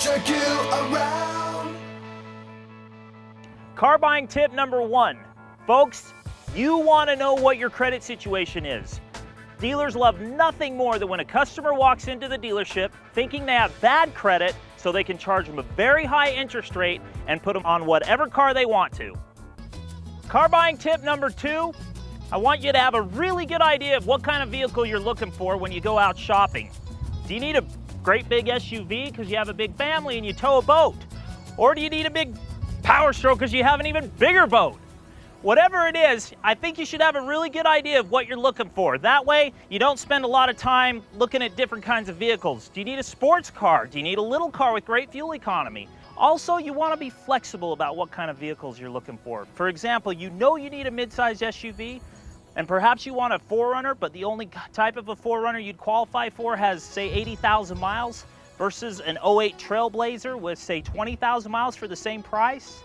jerk you around. Car buying tip number 1. Folks, you want to know what your credit situation is. Dealers love nothing more than when a customer walks into the dealership thinking they have bad credit so they can charge them a very high interest rate and put them on whatever car they want to. Car buying tip number 2, I want you to have a really good idea of what kind of vehicle you're looking for when you go out shopping. Do you need a great big SUV because you have a big family and you tow a boat? Or do you need a big Power Stroke because you have an even bigger boat? Whatever it is, I think you should have a really good idea of what you're looking for. That way, you don't spend a lot of time looking at different kinds of vehicles. Do you need a sports car? Do you need a little car with great fuel economy? Also, you want to be flexible about what kind of vehicles you're looking for. For example, you know you need a mid-size SUV, and perhaps you want a 4Runner, but the only type of a 4Runner you'd qualify for has, say, 80,000 miles versus an '08 Trailblazer with, say, 20,000 miles for the same price.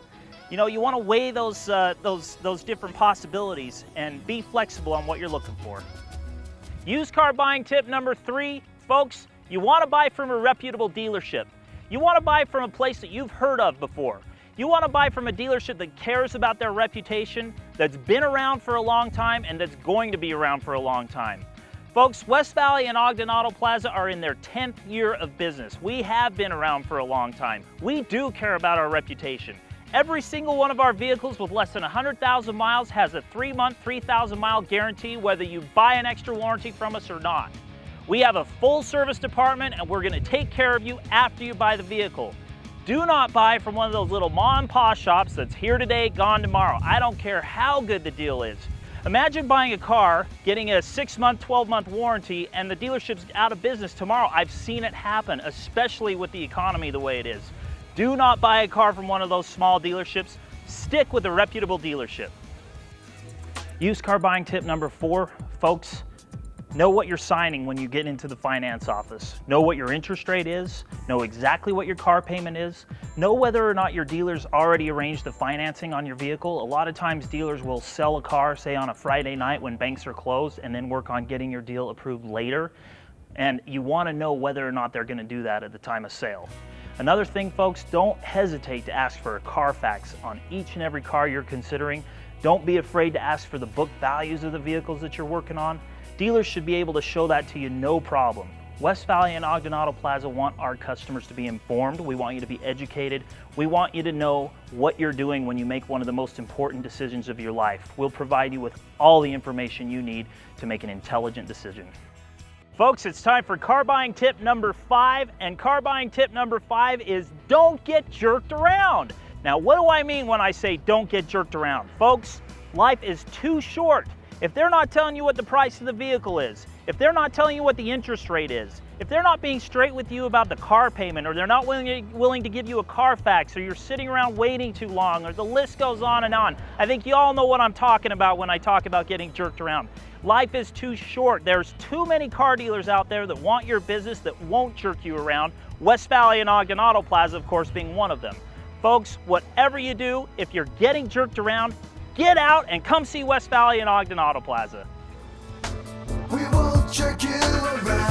You know, you want to weigh those different possibilities and be flexible on what you're looking for. Used car buying tip number 3, folks, you want to buy from a reputable dealership. You want to buy from a place that you've heard of before. You want to buy from a dealership that cares about their reputation, that's been around for a long time, and that's going to be around for a long time. Folks, West Valley and Ogden Auto Plaza are in their 10th year of business. We have been around for a long time. We do care about our reputation. Every single one of our vehicles with less than 100,000 miles has a 3-month, 3,000-mile guarantee whether you buy an extra warranty from us or not. We have a full service department and we're going to take care of you after you buy the vehicle. Do not buy from one of those little mom and pop shops that's here today, gone tomorrow. I don't care how good the deal is. Imagine buying a car, getting a 6-month, 12-month warranty, and the dealership's out of business tomorrow. I've seen it happen, especially with the economy the way it is. Do not buy a car from one of those small dealerships. Stick with a reputable dealership. Used car buying tip number 4, folks, know what you're signing when you get into the finance office. Know what your interest rate is, know exactly what your car payment is, know whether or not your dealer's already arranged the financing on your vehicle. A lot of times dealers will sell a car, say on a Friday night when banks are closed, and then work on getting your deal approved later. And you want to know whether or not they're going to do that at the time of sale. Another thing, folks, don't hesitate to ask for a Carfax on each and every car you're considering. Don't be afraid to ask for the book values of the vehicles that you're working on. Dealers should be able to show that to you no problem. West Valley and Ogden Auto Plaza want our customers to be informed. We want you to be educated. We want you to know what you're doing when you make one of the most important decisions of your life. We'll provide you with all the information you need to make an intelligent decision. Folks, it's time for car buying tip number 5, and car buying tip number 5 is don't get jerked around. Now, what do I mean when I say don't get jerked around? Folks, life is too short. If they're not telling you what the price of the vehicle is, if they're not telling you what the interest rate is, if they're not being straight with you about the car payment, or they're not willing to give you a Carfax, or you're sitting around waiting too long, or the list goes on and on. I think you all know what I'm talking about when I talk about getting jerked around. Life is too short. There's too many car dealers out there that want your business that won't jerk you around. West Valley and Ogden Auto Plaza, of course, being one of them. Folks, whatever you do, if you're getting jerked around, get out and come see West Valley and Ogden Auto Plaza. We will jerk you around.